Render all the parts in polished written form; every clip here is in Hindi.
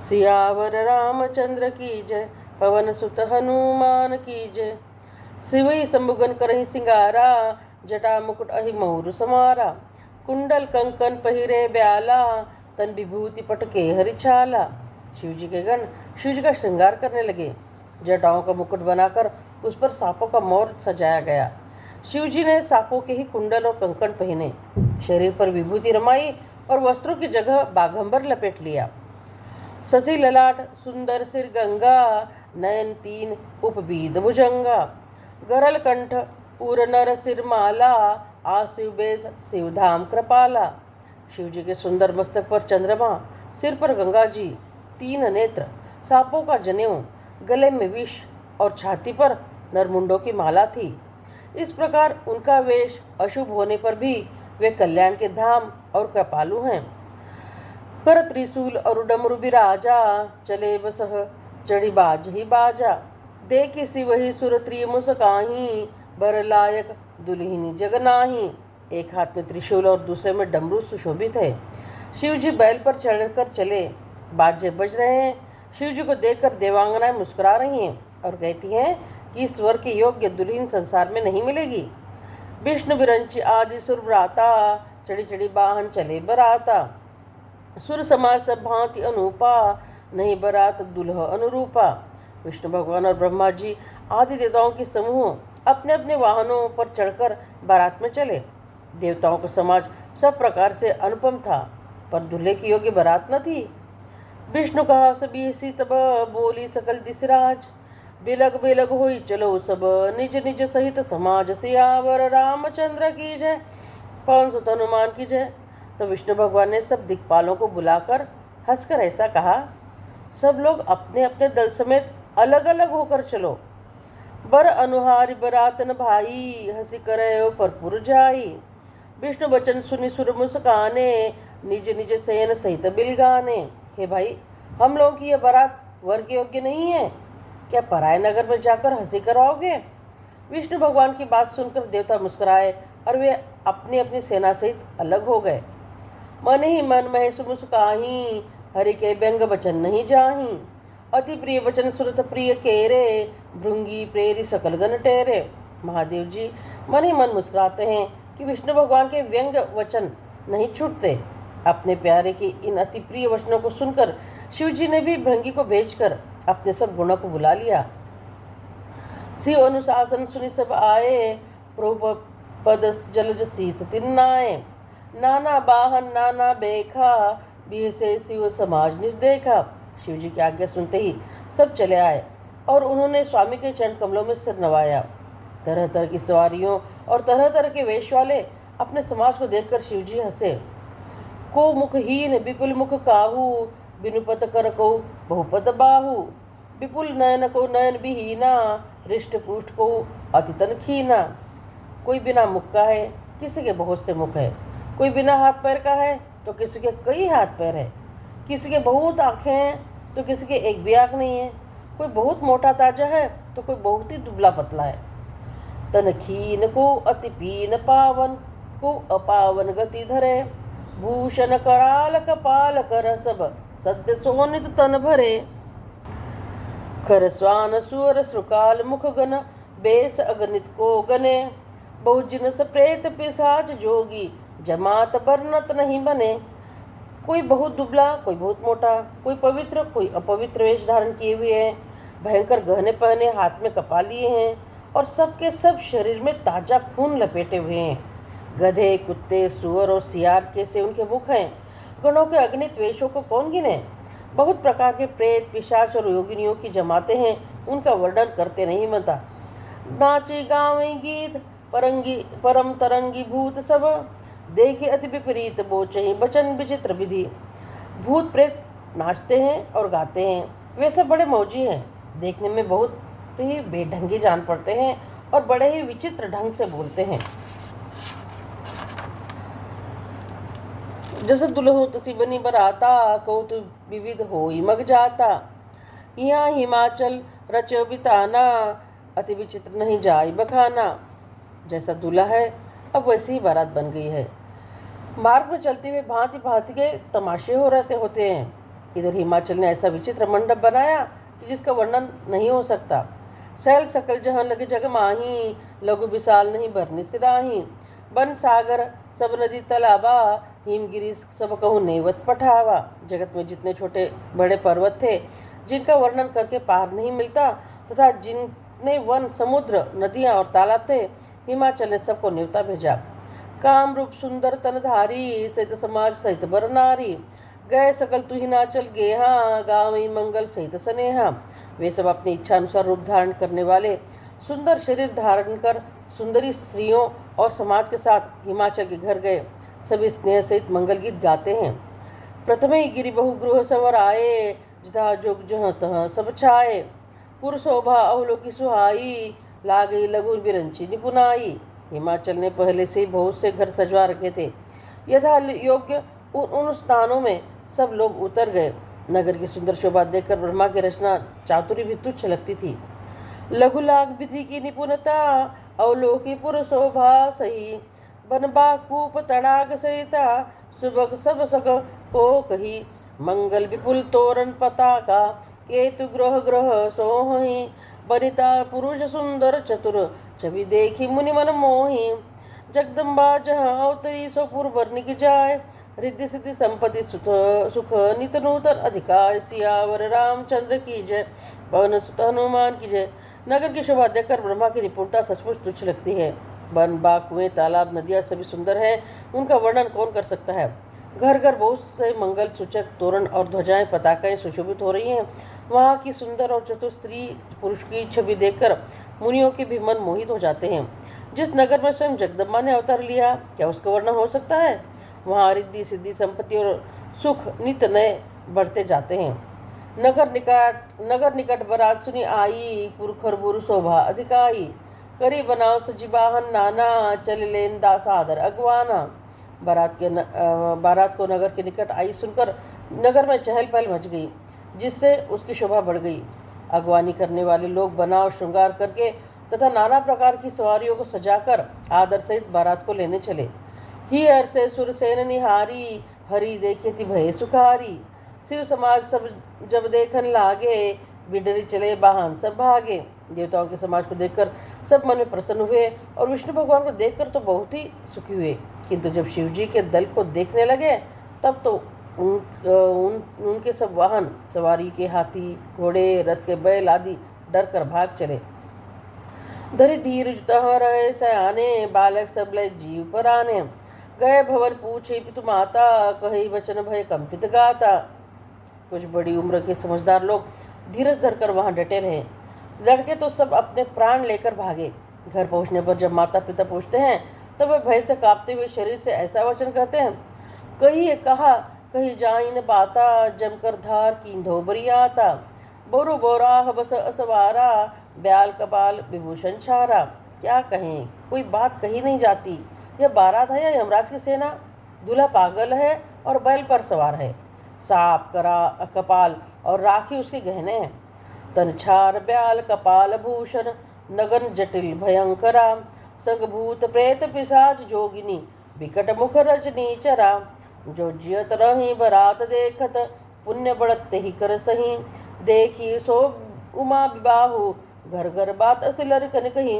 सियावर रामचंद्र की जय, पवन सुत हनुमान की जय। सिवई संबुगन करहि सिंगारा, जटा मुकुट अहि मौर समारा। कुंडल कंकन पहिरे ब्याला, तन विभूति पटके हरिछाला। शिवजी के गण शिवजी का श्रृंगार करने लगे। जटाओं का मुकुट बनाकर उस पर सांपों का मोर सजाया गया। शिवजी ने सांपों के ही कुंडल और कंकन पहने, शरीर पर विभूति रमाई और वस्त्रों की जगह बाघंबर लपेट लिया। शशि ललाट सुंदर सिर गंगा, नयन तीन उपबीद भुजंगा। गरल कंठ उर नर सिर माला, आशिव बेस शिवधाम कृपाला। शिवजी के सुंदर मस्तक पर चंद्रमा, सिर पर गंगा जी, तीन नेत्र, सांपों का जनेऊ, गले में विष और छाती पर नरमुंडों की माला थी। इस प्रकार उनका वेश अशुभ होने पर भी वे कल्याण के धाम और कृपालु हैं। कर त्रिशूल और डमरु बिराजा, चले बसह चढ़ी बाज ही बाजा। देखि सिवहि सुर त्रिय मुस्काही, बर लायक दुल्हिनी जगनाही। एक हाथ में त्रिशूल और दूसरे में डमरू सुशोभित है। शिवजी बैल पर चढ़कर चले, बाजे बज रहे हैं। शिवजी को देखकर देवांगनाएं मुस्कुरा रही हैं और कहती हैं कि इस वर के योग्य दुल्हन संसार में नहीं मिलेगी। विष्णु विरंची आदि सुर भ्राता, चढ़ी चढ़ी वाहन चले बराता। सुर समाज सब भांति अनूपा, नहीं बरात दुल्ह अनुरूपा। विष्णु भगवान और ब्रह्मा जी आदि देवताओं के समूह अपने अपने वाहनों पर चढ़कर बारात में चले। देवताओं का समाज सब प्रकार से अनुपम था, पर दूल्हे की योग्य बारात न थी। विष्णु कहा सभी सी तब, बोली सकल दिसराज। बिलग बिलग होई चलो सब, निज निज सहित समाज। सियावर रामचंद्र की जय, पवन सुत हनुमान की जय। तो विष्णु भगवान ने सब दिक्पालों को बुलाकर हंसकर ऐसा कहा, सब लोग अपने अपने दल समेत अलग अलग होकर चलो। बर अनुहारी बरातन भाई, हंसी करे परपुर जाई। विष्णु वचन सुनि सुर मुस्काने, निज निज शयन सहित बिलगाने। हे भाई, हम लोगों की यह बारात वर के योग्य नहीं है, क्या पराय नगर में जाकर हंसी करवाओगे? विष्णु भगवान की बात सुनकर देवता मुस्कुराए और वे अपनी अपनी सेना सहित अलग हो गए। मन ही मन महेश मुस्काही, हरि के व्यंग वचन नहीं जाही। अति प्रिय वचन सुरत प्रिय केरे, भृंगी प्रेरी सकल गण टेरे। महादेव जी मन ही मन मुस्कुराते हैं कि विष्णु भगवान के व्यंग वचन नहीं छूटते। अपने प्यारे की इन अति प्रिय वचनों को सुनकर शिवजी ने भी भृंगी को भेजकर अपने सब गुणों को बुला लिया। शिव अनुशासन सुनि सब आए, प्रभु पद जलज शीस तिन्नाए। नाना बाहन नाना बेखा, बीह से शिव समाज निज देखा। शिव जी की आज्ञा सुनते ही सब चले आए और उन्होंने स्वामी के चरण कमलों में सिर नवाया। तरह तरह की सवारियों और तरह तरह के वेश वाले अपने समाज को देखकर शिव जी हंसे। को मुखहीन विपुल मुख काहू, बिनुपत कर को बहुपत बाहू। विपुल नयन को नयन विहीना, रिष्ट पुष्ट को अति तन खीना। कोई बिना मुख का है, किसी के बहुत से मुख है। कोई बिना हाथ पैर का है तो किसी के कई हाथ पैर है। किसी के बहुत आँखें हैं तो किसी के एक भी आँख नहीं है। कोई बहुत मोटा ताजा है तो कोई बहुत ही दुबला पतला है। तन खीन को अति पीन पावन, को अपावन गति धरे। भूषण कराल कपाल कर, सब सद्य सोनित तन भरे। कर स्वान सुअर श्रुकाल मुख गन, बेस अगणित को गने। बहुजिन सप्रेत पिशाच जोगी, जमात बरनत नहीं बने। कोई बहुत दुबला, कोई बहुत मोटा, कोई पवित्र कोई अपवित्र वेश धारण किए हुए हैं। भयंकर गहने पहने, हाथ में कपा लिए हैं और सबके सब शरीर में ताजा खून लपेटे हुए हैं। गधे, कुत्ते, सुअर और सियार कैसे उनके मुख हैं। गणों के अगणित वेशों को कौन गिने। बहुत प्रकार के प्रेत, पिशाच और योगिनियों की जमाते हैं, उनका वर्णन करते नहीं बनता। नाची गावे गीत, परम तरंगी भूत सब, देखे अति विपरीत बोचहि बचन विचित्र विधि। भूत प्रेत नाचते हैं और गाते हैं, वे सब बड़े मौजी हैं, देखने में बहुत ही बेढंगी जान पड़ते हैं और बड़े ही विचित्र ढंग से बोलते हैं। जैसे दुल्हो तसी बनी बराता, कौतुक विविध होई मग जाता। यहाँ हिमाचल रचो बिताना, अति विचित्र नहीं जाई बखाना। जैसा दूल्हा है अब वैसी ही बारात बन गई है। मार्ग में चलते हुए भांति भांति के तमाशे हो रहते होते हैं। इधर हिमाचल ने ऐसा विचित्र मंडप बनाया कि जिसका वर्णन नहीं हो सकता। सैल सकल जहाँ लगे जग माही, लघु विशाल नहीं भरने सिराही। बन सागर सब नदी तालाबा, हिमगिरी सब कहूँ नेवत पठावा। जगत में जितने छोटे बड़े पर्वत थे जिनका वर्णन करके पार नहीं मिलता, तथा जितने वन समुद्र नदियाँ और तालाब थे, हिमाचल ने सबको न्योता भेजा। काम रूप सुंदर तनधारी, सहित समाज सहित बर नारी। गए सकल तू हिमाचल गेहा, गाँव मंगल सहित स्नेहा। वे सब अपनी इच्छा अनुसार रूप धारण करने वाले, सुंदर शरीर धारण कर सुंदरी स्त्रियों और समाज के साथ हिमाचल के घर गए। सभी स्नेह सहित मंगल गीत गाते हैं। प्रथमे ही गिरि बहु गृह सवर आए, जहाँ जोग जहाँ तहाँ सब छाए। पुर शोभा अवलोकी सुहाई, लागई लघु बिरंची निपुनाई। हिमाचल ने पहले से ही बहुत से घर सजवा रखे थे। यथा योग्य उन स्थानों में सब लोग उतर गए। नगर की सुंदर शोभा देखकर ब्रह्मा की रचना चातुरी भी तुच्छ लगती थी। लघु लाग विधि की निपुणता, अवलोकी पुर शोभा सही। बनबा कूप तड़ाग सरिता, सुबह सब सक को कही। मंगल विपुल तोरण पताका, केतु ग्रह ग्रह सोहि। बनिता पुरुष सुंदर चतुर, छवि देखी मुनि मन मोहि। जगदम्बा जहाँ अवतरी सो पुर बरनी की जाय। रिद्धि सिद्धि संपत्ति सुख नित नूतन अधिकार। सियावर रामचंद्र की जय, पवन सुत हनुमान की जय। नगर की शोभा देखकर ब्रह्मा की निपुणता सचमुच तुच्छ लगती है। वन बाग कुएं तालाब नदियाँ सभी सुंदर हैं, उनका वर्णन कौन कर सकता है। घर घर बहुत से मंगल सूचक तोरण और ध्वजाएं पताकाएं सुशोभित हो रही हैं। वहाँ की सुंदर और चतुर स्त्री पुरुष की छवि देखकर मुनियों के भी मन मोहित हो जाते हैं। जिस नगर में स्वयं जगदम्बा ने अवतार लिया, क्या उसका वर्णन हो सकता है। वहाँ रिद्धि सिद्धि संपत्ति और सुख नित नए बढ़ते जाते हैं। नगर निकट बरात सुनी आई, पुरखर बुरु शोभा अधिकाई। करी बनाओ सजीबाहन नाना, चल लेन दासादर अगवाना। बारात को नगर के निकट आई सुनकर नगर में चहल पहल मच गई, जिससे उसकी शोभा बढ़ गई। अगवानी करने वाले लोग बनाव श्रृंगार करके तथा नाना प्रकार की सवारियों को सजाकर आदर सहित बारात को लेने चले। ही हर से सुरसेन निहारी, हरि देखे ति भय सुखारी। शिव समाज सब जब देखन लागे, बिडरी चले बाहन सब भागे। देवताओं के समाज को देखकर सब मन में प्रसन्न हुए और विष्णु भगवान को देखकर तो बहुत ही सुखी हुए, किंतु जब शिव जी के दल को देखने लगे तब तो उनके सब वाहन सवारी के हाथी घोड़े रथ के बैल आदि डर कर भाग चले। धरि धीरज तहाँ रहे सयाने, बालक सब लय जीव पर आने। गए भवन पूछे पितु माता, कही वचन भय कंपित गाता। कुछ बड़ी उम्र के समझदार लोग धीरज धरकर वहां डटे रहे। लड़के तो सब अपने प्राण लेकर भागे। घर पहुंचने पर जब माता पिता पूछते हैं तब वे भय से कांपते हुए शरीर से ऐसा वचन कहते हैं। कही कहा कही जाइन बाता, जमकर धार की धोबरी आता। बोरु बोरा बस असवारा, ब्याल कपाल विभूषण छारा। क्या कहें, कोई बात कही नहीं जाती। यह बारात है या यमराज की सेना। दूल्हा पागल है और बैल पर सवार है। सांप करा कपाल और राखी उसके गहने हैं। तनछार ब्याल कपाल भूषण, नगन जटिल भयंकरा। संगभूत प्रेत पिशाच जोगिनी, विकट मुख रजनी चरा। जो जियत रही बरात देखत, पुण्य बढ़ते ही कर सही। देखी सो उमा विबाहु, घर घर बात असिलर कन कही।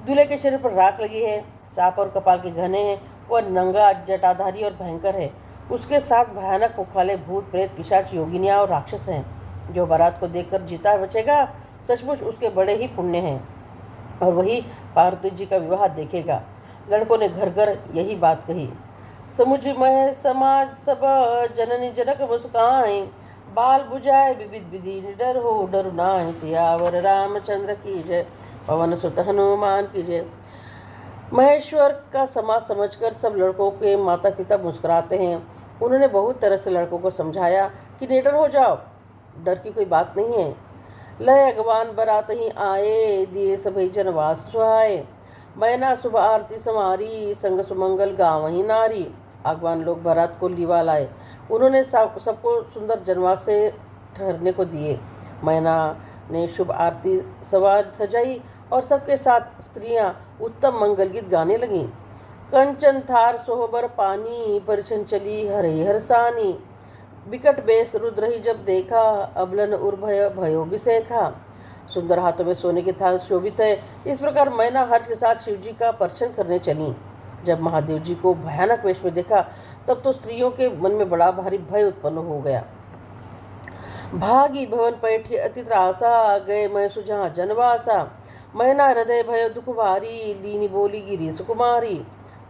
दूल्हे के शरीर पर राख लगी है, सांप और कपाल के घने हैं। वह नंगा जटाधारी और भयंकर है। उसके साथ भयानक मुख वाले भूत प्रेत पिशाच योगिनियाँ और राक्षस हैं। जो बारात को देखकर जीता बचेगा, सचमुच उसके बड़े ही पुण्य हैं और वही पार्वती जी का विवाह देखेगा। लड़कों ने घर घर यही बात कही। समुझ मह समाज सब, जननी जनक मुस्काएं। बाल बुझाए विविध विधि, निडर हो डरु नाहि। सियावर रामचंद्र की जय, पवन सुत हनुमान की जय। महेश्वर का समाज समझकर सब लड़कों के माता पिता मुस्कुराते हैं। उन्होंने बहुत तरह से लड़कों को समझाया कि निडर हो जाओ, डर की कोई बात नहीं है। लय अगवान बरात ही आए, दिए सभी जनवास सुहाए। मैना शुभ आरती समारी, संग सुमंगल गाँव ही नारी। अगवान लोग बारात को लीवा लाए। उन्होंने सबको सुंदर जनवास से ठहरने को दिए। मैना ने शुभ आरती सजाई और सबके साथ स्त्रियां उत्तम मंगल गीत गाने लगीं। कंचन थार सोहबर पानी, परिछन चली हरे हरसानी। विकट बेस रुद्र ही जब देखा, अबलन उर्भय भयो विसेखा। सुंदर हाथों में सोने के थाल शोभित है। इस प्रकार मैना हर्ष के साथ शिव जी का दर्शन करने चली। जब महादेव जी को भयानक वेश में देखा, तब तो स्त्रियों के मन में बड़ा भारी भय उत्पन्न हो गया। भागी भवन पैठी अति त्रासा, गए मैं सुजहाँ जनवासा। मैना हृदय भय दुख भारी, लीनी बोली गिरी सुकुमारी।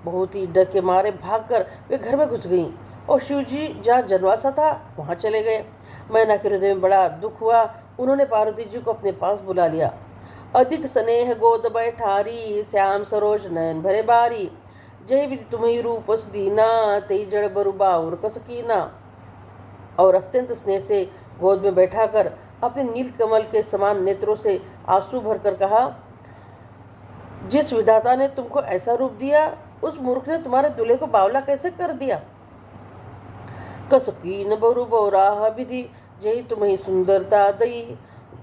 बहुत ही डर के मारे भागकर वे घर में घुस गईं और शिव जी जहाँ जनवासा था वहाँ चले गए। मैना के हृदय में बड़ा दुख हुआ। उन्होंने पार्वती जी को अपने पास बुला लिया। अधिक स्नेह गोद बैठारी, श्याम सरोज नयन भरे बारी। जय विधि तुम्हें रूप दीना, तेई जड़ बरु बाउर कसकीना। और अत्यंत स्नेह से गोद में बैठाकर अपने नील कमल के समान नेत्रों से आंसू भरकर कहा, जिस विधाता ने तुमको ऐसा रूप दिया, उस मूर्ख ने तुम्हारे दूल्हे को बावला कैसे कर दिया। कसकीन बरु बौराह विधि, जय तुम्हें सुंदरता दई।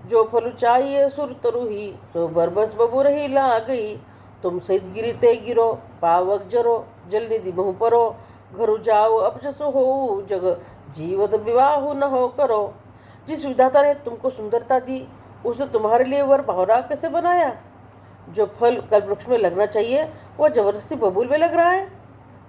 जो फल चाहिए सुर तरु ही, सो बरबस बबू रही ला गई। तुम सहित गिरी ते गिरो, पावक जरो, जल निधि मुँह परो। घरु जाओ अपजस हो, जग जीवत विवाह न हो करो। जिस विधाता ने तुमको सुंदरता दी, उसने तुम्हारे लिए वर बावरा कैसे बनाया। जो फल कल वृक्ष में लगना चाहिए, वह जबरदस्ती बबूल में लग रहा है।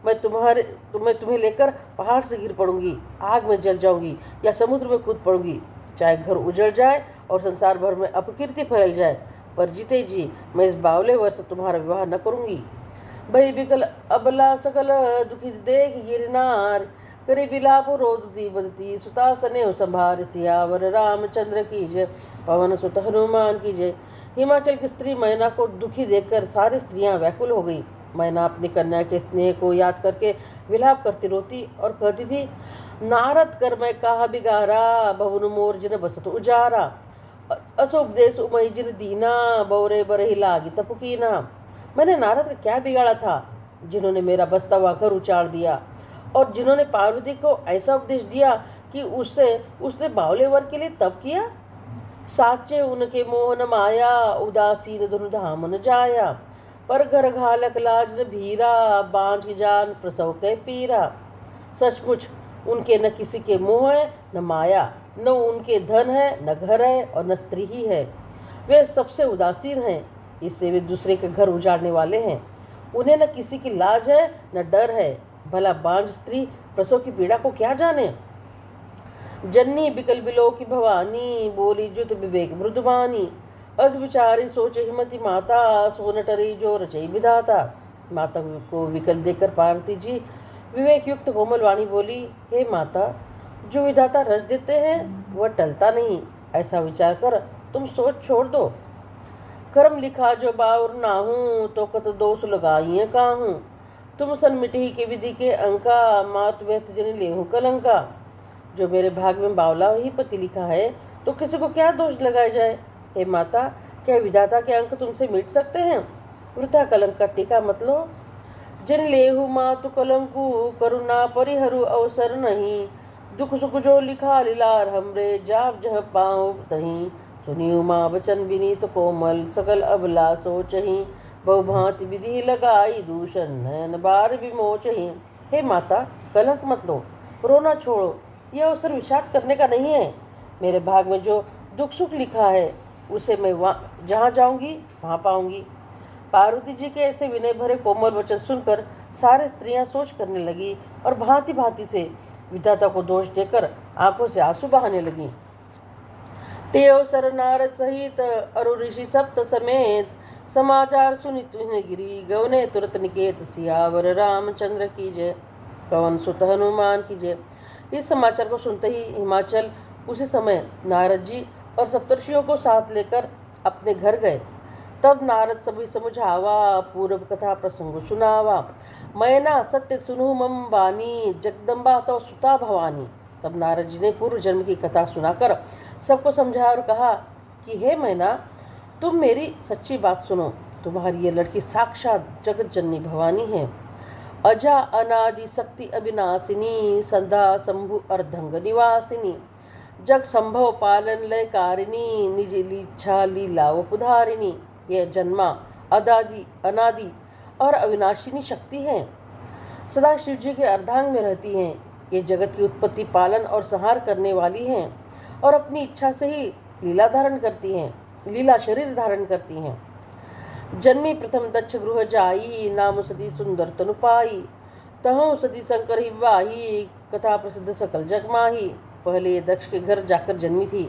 मैं तुम्हें लेकर पहाड़ से गिर पड़ूंगी, आग में जल जाऊंगी या समुद्र में कूद पड़ूंगी। चाहे घर उजड़ जाए और संसार भर में अपकीर्ति फैल जाए, पर जीते जी मैं इस बावले वर से तुम्हारा विवाह न करूंगी। भई बिकल अबला सकल दुखी देख गिरनार, करे बिलाप रोदती बदती सुता सने संभार। सियावर रामचंद्र की जय, पवन सुत हनुमान की जय। हिमाचल की स्त्री मैना को दुखी देखकर सारी स्त्रियां व्याकुल हो गई। मैना अपनी कन्या के स्नेह को याद करके विलाप करती रोती और कहती थी, नारद कर मैं कहा बिगारा, भवन मोर जिन बसत उजारा। असोपदेश उमय जिन दीना, बौरे बरही लागी तपुकीना। मैंने नारद का क्या बिगाड़ा था, जिन्होंने मेरा बसता हुआ घर उचाड़ दिया, और जिन्होंने पार्वती को ऐसा उपदेश दिया कि उसने बावले वर के लिए तप किया। साचे उनके मोहन माया, उदासीन धुन धाम न जाया। पर घर घालक लाज न भीरा, बांझ जान प्रसव के पीरा। सचमुच उनके न किसी के मोह है न माया, न उनके धन है न घर है और न स्त्री ही है। वे सबसे उदासीन हैं, इससे वे दूसरे के घर उजाड़ने वाले हैं। उन्हें न किसी की लाज है न डर है। भला बांझ स्त्री प्रसव की पीड़ा को क्या जाने। जन्नी बिकल बिलो की भवानी, बोली जुत विवेक मृदुबानी। अस विचारी सोचे हिमति माता, सोन टरी जो रचई विधाता। माता को विकल देखकर पार्वती जी विवेक युक्त कोमल वाणी बोली, हे माता, जो विधाता रच देते हैं वह टलता नहीं। ऐसा विचार कर तुम सोच छोड़ दो। कर्म लिखा जो बाउर नाहूं, तो कत दोष लगाइए काहूं। तुम सन मिटही के विधि के अंका, मात व्यक्त जन लेहूं कलंका। जो मेरे भाग में बावला ही पति लिखा है, तो किसी को क्या दोष लगाया जाए। हे माता, क्या विधाता के अंक तुमसे मिट सकते हैं। वृथा कलंक का टीका मत लो। जिन लेहु मातु कलंकु, करुणा परिहरु अवसर नहीं। दुख सुख जो लिखा लीलार हमरे, जाप जह पाऊँ तहीं। सुनियो माँ बचन विनीत कोमल, सकल अबला सोचही। बहुभांति विधि लगाई, दूषण नयन बार विमोचही। हे माता, कलंक मत लो, रोना छोड़ो। यह अवसर विषाद करने का नहीं है। मेरे भाग में जो दुख सुख लिखा है, उसे मैं जहाँ जाऊंगी वहाँ पाऊंगी। पार्वती जी के ऐसे विनय भरे कोमल वचन सुनकर सारे स्त्रियां सोच करने लगी और भांति भांति से विधाता को दोष देकर आंखों से आंसू बहाने लगी। ते अवसर नारद सहित अरु ऋषि सप्त समेत, समाचार सुनि तुहिन गिरी गवने तुरत निकेत। सियावर रामचंद्र की जय, पवन सुत हनुमान की जय। इस समाचार को सुनते ही हिमाचल उसी समय नारद जी और सप्तर्षियों को साथ लेकर अपने घर गए। तब नारद सभी समझावा, पूर्व कथा प्रसंग सुनावा। मैना सत्य सुनु मम बानी, जगदम्बा तो सुता भवानी। तब नारद जी ने पूर्व जन्म की कथा सुनाकर सबको समझाया और कहा कि हे मैना, तुम मेरी सच्ची बात सुनो। तुम्हारी ये लड़की साक्षात जगत जननी भवानी है। अजा अनादि शक्ति अविनाशिनी, संधा शंभु अर्धंग निवासिनी। जग संभव पालन लय कारिणी, निज लीच्छा लीला उपधारिणी। यह जन्मा अदादि अनादि और अविनाशिनी शक्ति है। सदा शिव जी के अर्धांग में रहती हैं। ये जगत की उत्पत्ति, पालन और संहार करने वाली हैं और अपनी इच्छा से ही लीला शरीर धारण करती हैं। जन्मी प्रथम दक्ष गृह जाई, नाम सती सुंदर तनु पाई। तहु सती शंकर ही वाही, कथा प्रसिद्ध सकल जग माही। पहले ये दक्ष के घर जाकर जन्मी थी,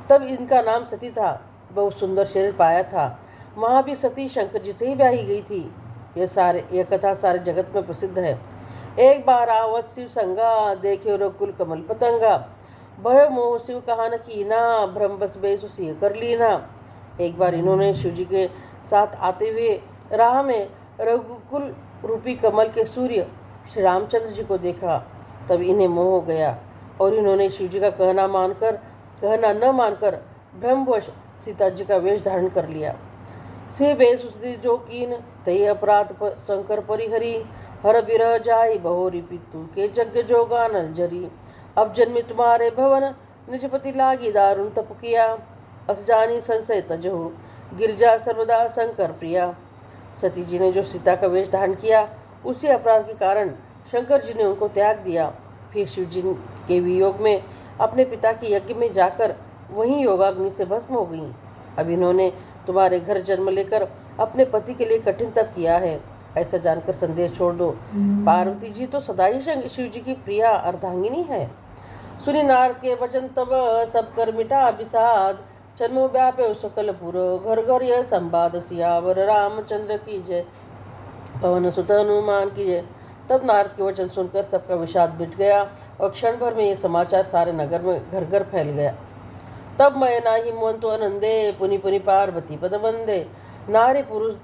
तब इनका नाम सती था। बहुत सुंदर शरीर पाया था। वहाँ भी सती शंकर जी से ही ब्याही गई थी। यह कथा सारे जगत में प्रसिद्ध है। एक बार आवत शिव संगा, देखे रकुल कमल पतंगा। भय मोह शिव कहा न कीना, भ्रम बस बेसु सिय कर लीना। एक बार इन्होंने शिव जी के साथ आते हुए राह में रघुकुल रूपी कमल के सूर्य श्री रामचंद्र जी को देखा। तब इन्हें मोह हो गया और इन्होंने शिव जी का कहना न मानकर ब्रह्मवश सीता जी का वेश धारण कर लिया। से बेसुदी जो कीन, तय अपराध शंकर परिहरी। हर बिरह जाय बहोरी पितु के जग जोगान जरी। अब जन्मी तुम्हारे भवन, निजपति लागी दारुण तप किया। अस जानी संशय तजहु, गिरजा सर्वदा शंकर प्रिया। सती जी ने जो सीता का वेश धारण किया, उसी अपराध के कारण शंकर जी ने उनको त्याग दिया। फिर शिव जी के वियोग में अपने पिता के यज्ञ में जाकर वहीं योगाग्नि से भस्म हो गईं। अब इन्होंने तुम्हारे घर जन्म लेकर अपने पति के लिए कठिन तप किया है, ऐसा जानकर संदेह छोड़ दो। पार्वती जी तो सदा ही शिव जी की प्रिया अर्धांगिनी है। सुनी नारद के वचन तब, सब कर मिटा विषाद। जन्म व्यापे सकल पुर, घर घर यह संवाद। सियावर रामचंद्र की जय, पवन सुत हनुमान की जय। तब नारद के वचन सुनकर सबका विषाद मिट गया और क्षण भर में ये समाचार सारे नगर में घर घर फैल गया। तब मैना हिमवंतो आनंदे, पुनि पुनि पार्वती पद बंदे। नारी पुरुष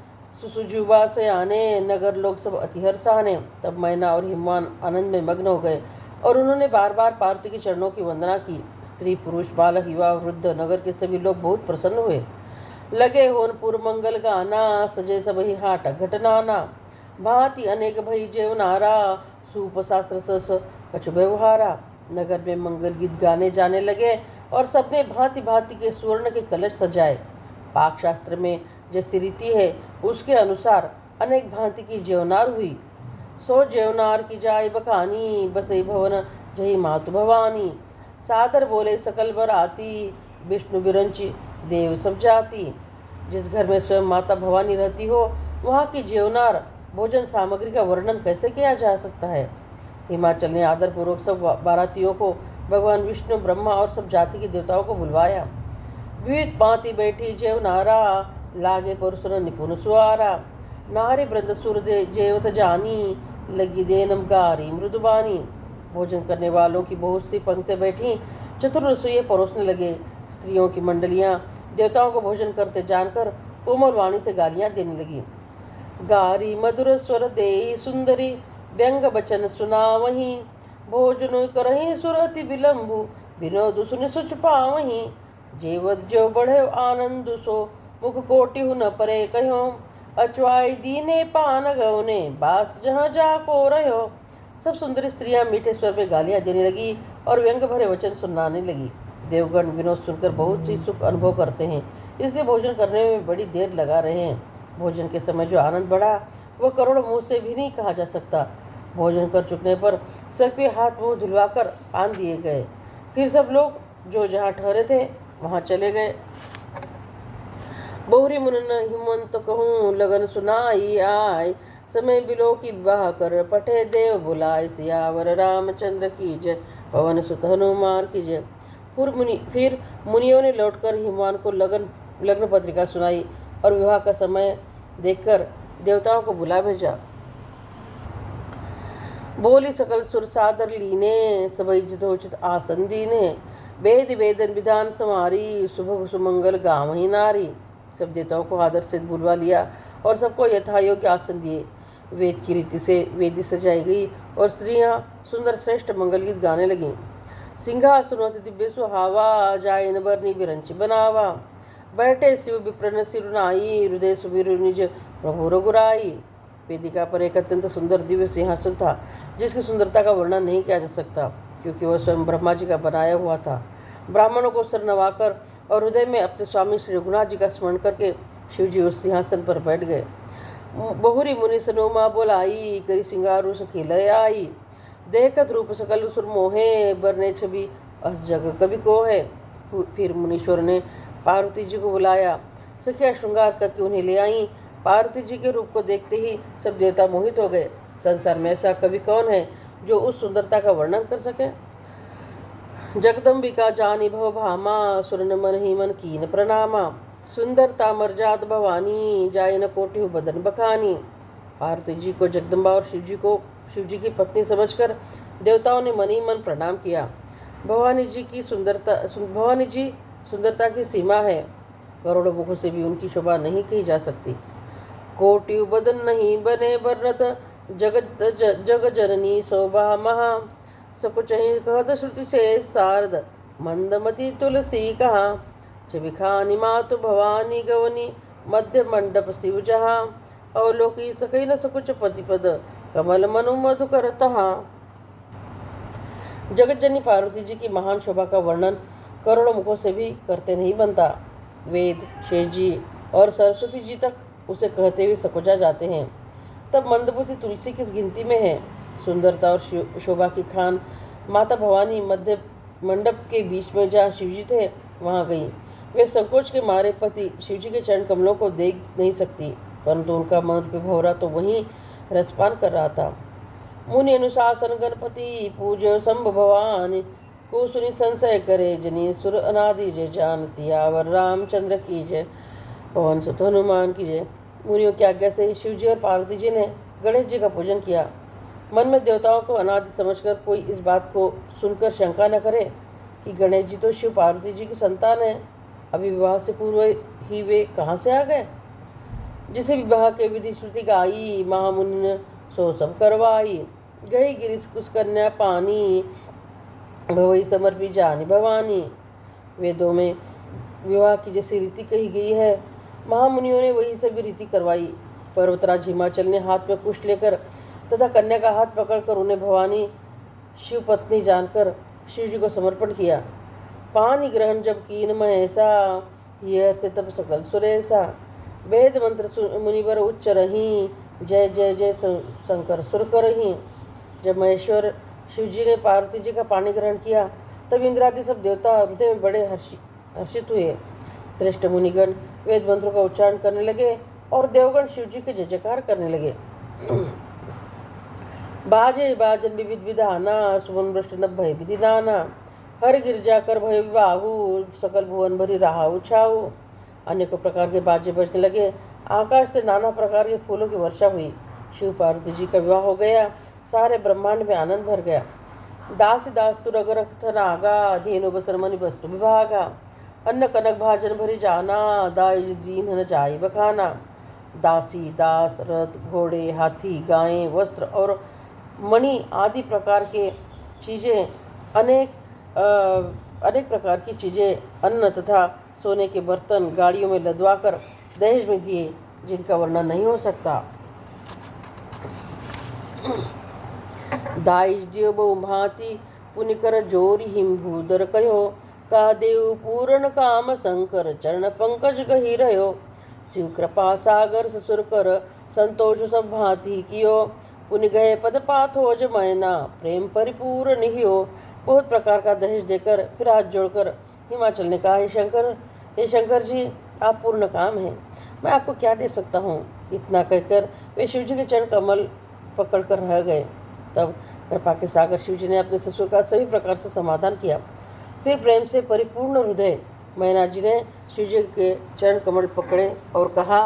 सुसुजुबा से आने, नगर लोग सब अति हर्षाने। तब मैना और हिमवान आनंद में मग्न हो गए और उन्होंने बार बार पार्वती के चरणों की वंदना की। स्त्री पुरुष बालक युवा वृद्ध नगर के सभी लोग बहुत प्रसन्न हुए। लगे होनपुर मंगल गाना, सजे सब ही हाट घटनाना। भांति अनेक भई जेव नारा, सूप शास्त्र सस कछु व्यवहारा। नगर में मंगल गीत गाने जाने लगे और सबने भांति भांति के स्वर्ण के कलश सजाए। पाक शास्त्र में जैसी रीति है उसके अनुसार अनेक भांति की जेवनार हुई। सो जेवनार की जाय बखानी, बसे भवन जही मातु भवानी। सादर बोले सकल बराती, विष्णु बिरंची देव सब जाति। जिस घर में स्वयं माता भवानी रहती हो, वहाँ की जेवनार भोजन सामग्री का वर्णन कैसे किया जा सकता है। हिमाचल ने आदरपूर्वक सब बारातियों को भगवान विष्णु, ब्रह्मा और सब जाति के देवताओं को बुलवाया। विविध पांति बैठी जेवनारा, लागे पुरुषन निपुण सुआरा। नारी वृंद सुर जेवत जानी, लगी देनम गारी मृदुबानी। भोजन करने वालों की बहुत सी पंक्ति बैठी, चतुर रसोइये परोसने लगे। स्त्रियों की मंडलियां देवताओं को भोजन करते जानकर कोमल वाणी से गालियां देने लगी। गारी मधुर स्वर देई सुंदरी, व्यंग बचन सुना वहीं। भोजन करही सुरति विलंबु, विनोद सुनि सुच पावहीं। जेवत जो बढ़े आनंद सो, मुख कोटि न परे कहो। अचवाई दीने पान गौने, बास जहाँ जाको रहो। सब सुंदरी स्त्रियां मीठे स्वर में गालियां देने लगी और व्यंग भरे वचन सुनाने लगी। देवगण विनोद सुनकर बहुत ही सुख अनुभव करते हैं, इसलिए भोजन करने में बड़ी देर लगा रहे हैं। भोजन के समय जो आनंद बढ़ा वह करोड़ मुँह से भी नहीं कहा जा सकता। भोजन कर चुकने पर सर पे हाथ मुँह धुलवाकर आन दिए गए। फिर सब लोग जो जहाँ ठहरे थे वहाँ चले गए। बहुरी मुनन हिमंत कहूँ, लगन सुनाई आय। समय बिलो की बाह कर, पठे देव बुलाए। सियावर रामचंद्र की जय, पवन सुत हनुमान की जय। फिर मुनियों ने लौटकर हिमवान को लग्न पत्रिका सुनाई और विवाह का समय देखकर देवताओं को बुला भेजा। बोली सकल सुर सादर लीने, सबई जितोचित आसन दीने। वेद वेदन विधान समारी, सुभग सुमंगल गाँव ही नारी। सब देवताओं को आदर से बुलवा लिया और सबको यथायोग्य आसन दिए। वेद की रीति से वेदी सजाई गई और स्त्रियां सुंदर श्रेष्ठ मंगल गीत गाने लगीं। सिंहासनों दिव्य सुहावा, जाय न बरनी बिरंच बनावा। बैठे शिव विप्रन सिरुनाई, हृदय सुबीर निज प्रभु रघुराई। वेदिका पर एक अत्यंत सुंदर दिव्य सिंहासन था, जिसकी सुंदरता का वर्णन नहीं किया जा सकता, क्योंकि वह स्वयं ब्रह्मा जी का बनाया हुआ था। ब्राह्मणों को सिर नवाकर और हृदय में अपने स्वामी श्री रघुनाथ जी का स्मरण करके शिव जी उस सिंहासन पर बैठ गए। बहुरी मुनि सनोमा बोलाई, करी सिंगारू सखी लय आई। देखत रूप सकल सुर मोहे, बरने छवि अस जग कवि को है। फिर मुनीश्वर ने पार्वती जी को बुलाया, सखिया श्रृंगार करके उन्हें ले आई। पार्वती जी के रूप को देखते ही सब देवता मोहित हो गए। संसार में ऐसा कवि कौन है जो उस सुंदरता का वर्णन कर सके। जगदम्बिका जानी भव भामा, सुरन मन ही मन कीन प्रणामा। सुंदरता मर्जाद भवानी, जाय न कोटि बदन बखानी। पार्वती जी को जगदम्बा और शिव जी की पत्नी समझकर देवताओं ने मन ही मन प्रणाम किया। भवानी जी सुंदरता की सीमा है, करोड़ों मुखों से भी उनकी शोभा नहीं कही जा सकती। कोटि बदन नहीं बने बरनत, जग जननी शोभा महा। सकुचहि कहत श्रुति से शारद, मंदमती तुलसी कहा। छविखानी मातु भवानी गवनी, मध्य मंडप शिव जहा। अवलोकी सखई न सकुच पतिपद, कमल मनु मधुकर तहा। जगत जननी पार्वती जी की महान शोभा का वर्णन करोड़ों मुखों से भी करते नहीं बनता। वेद, शेष जी और सरस्वती जी तक उसे कहते हुए सकुचा जाते हैं, तब मंदबुद्धि तुलसी किस गिनती में है। सुंदरता और शोभा की खान माता भवानी मध्य मंडप के बीच में जहाँ शिवजी थे वहाँ गई। वे संकोच के मारे पति शिवजी के चरण कमलों को देख नहीं सकती, परंतु उनका मन रूपी भौरा तो वहीं रसपान कर रहा था। मुनि अनुशासन गणपति पूज्य शंभ भवानी, को सुनि संशय करे जनी। सुर अनादि जय जान, सियावर रामचंद्र की जय, पवन सुत हनुमान की जय। मुनियों की आज्ञा से शिव जी और पार्वती जी ने गणेश जी का पूजन किया। मन में देवताओं को अनादि समझकर कोई इस बात को सुनकर शंका न करे कि गणेश जी तो शिव पार्वती जी की संतान है, अभी विवाह से पूर्व ही वे कहाँ से आ गए। जिसे विवाह के विधि श्रुति गाई, महामुनि ने सो सब करवाई। गई गिरिश कुछ कन्या पानी, भवई समर्पी जानी भवानी। वेदों में विवाह की जैसी रीति कही गई है, महामुनियों ने वही सभी रीति करवाई। पर्वतराज हिमाचल ने हाथ में कुश लेकर तथा कन्या का हाथ पकड़कर उन्हें भवानी शिव पत्नी जानकर शिव जी को समर्पण किया। पानी ग्रहण जब कीन महेशा, ये से तब सकल सुरेशा। वेद मंत्र मुनिवर उच्च रही, जय जय जय शंकर सुर करही। जब महेश्वर शिव जी ने पार्वती जी का पानी ग्रहण किया, तब इंद्रादि सब देवता हृदय में बड़े हर्षित हुए। श्रेष्ठ मुनिगण वेद मंत्रों का उच्चारण करने लगे और देवगण शिव जी के जय जयकार करने लगे। बाजे बाजन विविध विधाना, सुमन वृष्ट न भय विधि नाना। हर गिरजा कर भय विवाहु, सकल भुवन भरी रहा छाऊ। अनेकों प्रकार के बाजे बजने लगे, आकाश से नाना प्रकार के फूलों की वर्षा हुई। शिव पार्वती जी का विवाह हो गया, सारे ब्रह्मांड में आनंद भर गया। दास दास तुर रख नागा, धेनु बसर मनि वस्तु विभागा। अन्न कनक भाजन भरी जाना, दाई दीन न जाई बखाना। दासी दास रथ घोड़े हाथी गायें वस्त्र और मणि आदि प्रकार के चीज़ें अनेक प्रकार की चीज़ें, अन्न तथा सोने के बर्तन गाड़ियों में लदवाकर दहेज में दिए, जिनका वर्णन नहीं हो सकता। दाइज दियो बहु भांति, पुनि कर जोरी हिम भूदर कहो। का देव पूर्ण काम शंकर, चरण पंकज गही रहो। शिव कृपा सागर ससुर कर, संतोष सब भांति कियो। पुनि गए पद पाथोज मैना, प्रेम परिपूर्ण निहियो। बहुत प्रकार का दहेज देकर फिर हाथ जोड़कर हिमाचल ने कहा, हे शंकर जी, आप पूर्ण काम हैं, मैं आपको क्या दे सकता हूँ। इतना कहकर वे शिव जी के चरण कमल पकड़कर रह गए। तब कृपा के सागर शिव जी ने अपने ससुर का सभी प्रकार से समाधान किया। फिर प्रेम से परिपूर्ण हृदय मैना जी ने शिव जी के चरण कमल पकड़े और कहा,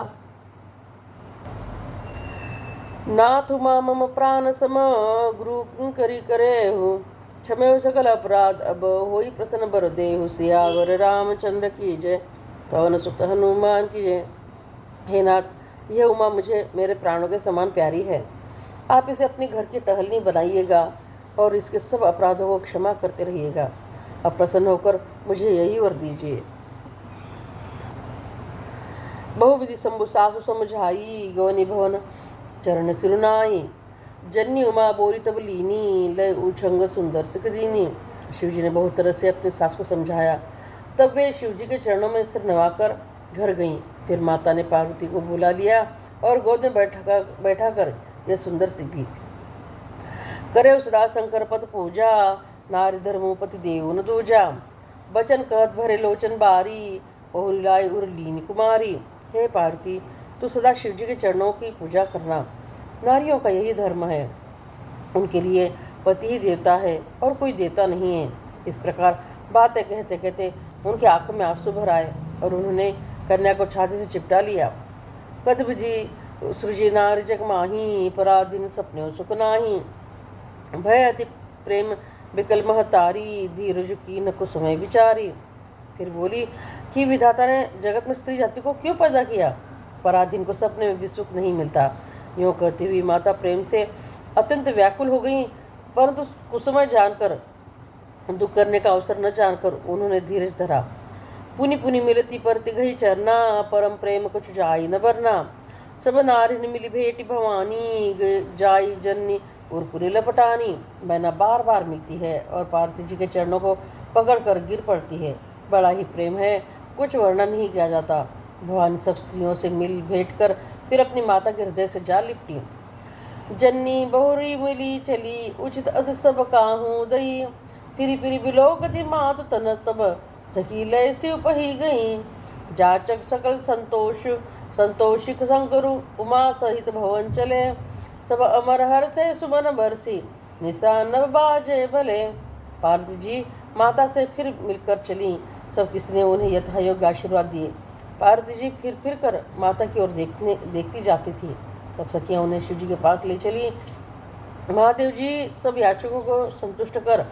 नाथ उमा मम प्राण सम, गुरु किंकरी करे हूँ। क्षमेव सकल अपराध, अब होई प्रसन्न बर देहु। सियावर रामचंद्र की जय, पवन सुत हनुमान की जय। हे नाथ, यह उमा मुझे मेरे प्राणों के समान प्यारी है। आप इसे अपने घर की टहलनी बनाइएगा और इसके सब अपराधों को क्षमा करते रहिएगा। अब प्रसन्न होकर मुझे यही वर दीजिए। बहुविधि शंभु सासु समझाई, गवनी भवन चरण सिरुनाई। जन्नी उमा बोरी तब लीनी, लय उछंग सुंदर सिकदीनी। शिव जी ने बहुत तरह से अपनी सास को समझाया। तब वे शिव जी के चरणों में सिर नवाकर घर गईं। फिर माता ने पार्वती को बुला लिया और गोद में बैठा कर यह सुंदर सीखी। करे सदा शंकर पद पूजा, नारी धर्मोपति देव न दूजा। बचन कहत भरे लोचन बारी, बहुरी लाई उर्लीन कुमारी। हे पार्वती, तू सदा शिव जी के चरणों की पूजा करना। नारियों का यही धर्म है, उनके लिए पति ही देवता है और कोई देवता नहीं है। इस प्रकार बातें कहते कहते उनकी आंखों में आंसू भर आए और उन्होंने कन्या को छाती से चिपटा लिया। कद विधि सृजी नारी जग माही, पराधीन सपने सुख नाही। भय अति प्रेम विकल महतारी, धीरज की न कुछ समय विचारी। फिर बोली कि विधाता ने जगत में स्त्री जाति को क्यों पैदा किया? पराधीन को सपने में भी सुख नहीं मिलता। यूँ कहती हुई माता प्रेम से अत्यंत व्याकुल हो गई, परंतु कुछ समय जानकर, दुख करने का अवसर न जानकर उन्होंने धीरज धरा। पुनि पुनि मिलती परति गई चरना, परम प्रेम कुछ जाई न बरना। सब नारिन मिली भेटी भवानी, जाई जननी उर्पुरी लपटानी। मैना बार बार मिलती है और पार्वती जी के चरणों को पकड़ कर गिर पड़ती है। बड़ा ही प्रेम है, कुछ वर्णन नहीं किया जाता। भवानी सब स्त्रियों से मिल भेंट कर फिर अपनी माता के हृदय से जा लिपटी। जन्नी बहुरी मिली चली, उचित अस सब काहू दई। फिरी फिरी बिलोकति मात तन तब, सखी लय से उपही गई। जाचक सकल संतोषिक शंकरु, उमा सहित भवन चले। सब अमर हर से सुमन बरसी, निशा नव बाजे भले। पार्वती जी माता से फिर मिलकर चली। सब किसने उन्हें यथायोग्य आशीर्वाद दिए। पार्वती जी फिर कर माता की ओर देखती जाती थी। तब सखियां उन्हें शिव जी के पास ले चली। महादेव जी सब याचकों को संतुष्ट कर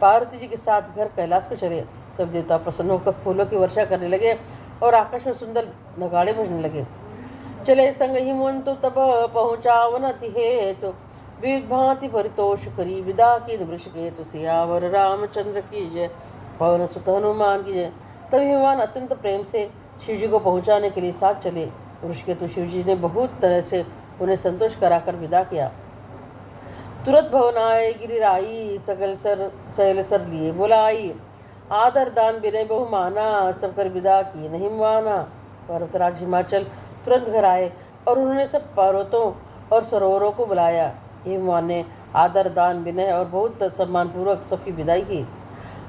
पार्वती जी के साथ घर कैलाश को चले। सब देवता प्रसन्न होकर फूलों की वर्षा करने लगे और आकाश में सुंदर नगाड़े बजने लगे। चले संग हिमवंतु तब पहुँचावन हेतु, विविध भांति परितोष करी विदा की वृषकेतु। सियावर रामचंद्र की जय, पवन सुत हनुमान की जय। तब हिमवान अत्यंत प्रेम से शिव जी को पहुँचाने के लिए साथ चले। वृषकेतु शिव जी ने बहुत तरह से उन्हें संतोष कराकर विदा किया। तुरंत भवन आए गिरिराई, सकल सैल सर लिए बुलाई। आदर दान विनय बहुमाना, सब कर विदा किए नहीं माना। पर्वतराज हिमाचल तुरंत घर आए और उन्होंने सब पर्वतों और सरोवरों को बुलाया। हिमवान ने आदर दान विनय और बहुत सम्मान पूर्वक सबकी विदाई की।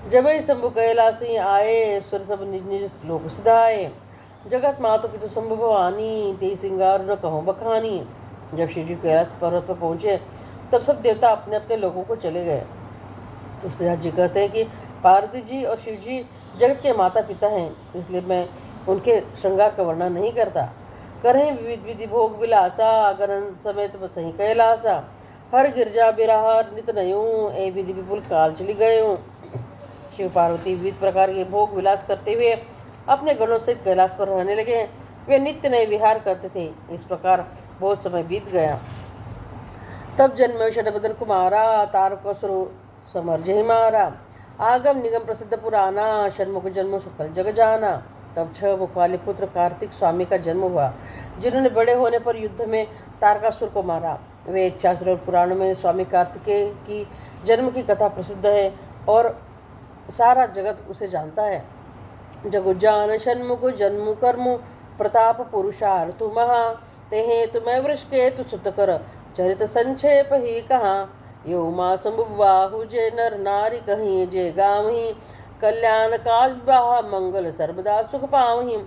जब ही शंभु कैलासी आए, सुर सब निज निज श्लोक सिधाए। जगत मातु पितु शंभु भवानी, ते सिंगार न कहूँ बखानी। जब शिव जी कैलाश पर्वत पर पहुँचे तब सब देवता अपने अपने लोगों को चले गए। तुलसीदास जी कहते हैं कि पार्वती जी और शिव जी जगत के माता पिता हैं, इसलिए मैं उनके श्रृंगार का वर्णन नहीं करता। करें विविध विधि भोग विलासा, गणन समेत बसही कैलासा। हर गिरजा बिराहार नित नयूं, ए विधि विपुल काल चली गयूं। शिव पार्वती विविध प्रकार के भोग विलास करते हुए अपने गणों से कैलाश पर रहने लगे। वे नित्य नए विहार करते थे। इस प्रकार बहुत समय बीत गया। तब जन्म षडबदन कुमारा, तारकासुर समर्ज ही मारा। आगम निगम प्रसिद्ध पुराना, षण्मुख जन्म सकल जग जाना। तब 6 मुख वाले पुत्र कार्तिक स्वामी का जन्म हुआ, जिन्होंने बड़े होने पर युद्ध में तारकासुर को मारा। वेद शास्त्र और पुराणों में स्वामी कार्तिकेय की जन्म की कथा प्रसिद्ध है और सारा जगत उसे जानता है। जगुजान षण्मुख जन्म कर्म, प्रताप पुरुषार्थ महा। तेहे तुम्हें वृषकेतु सुत कर, चरित संक्षेप ही कहाँ। यो माँ शंभुबाहु जे नर नारी कहीं, जे गावहीं कल्याण काज बाह, मंगल सर्वदा सुख पावहीं।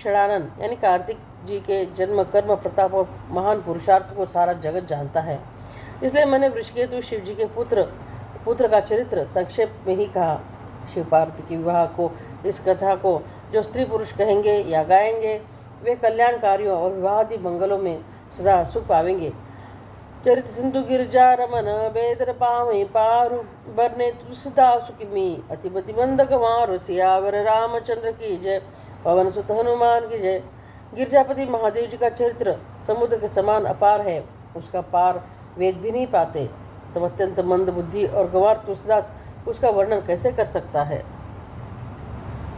षडानंद यानी कार्तिक जी के जन्म कर्म प्रताप और महान पुरुषार्थ को सारा जगत जानता है, इसलिए मैंने वृषकेतु शिव जी के पुत्र का चरित्र संक्षेप में ही कहा। शिव पार्वती के विवाह को, इस कथा को जो स्त्री पुरुष कहेंगे या गाएंगे, वे कल्याणकारियों और विवाहादि मंगलों में सदा सुख पावेंगे। चरित सिंधु गिरजा रमन, बेदर पावहीं पारु। बरने तुलसीदास सुखिमी, अतिमति मंद गंवारु। सियावर रामचंद्र की जय, पवन सुत हनुमान की जय। गिरजापति महादेव जी का चरित्र समुद्र के समान अपार है, उसका पार वेद भी नहीं पाते। तब अत्यंत मंद बुद्धि और गंवार तुलसीदास उसका वर्णन कैसे कर सकता है।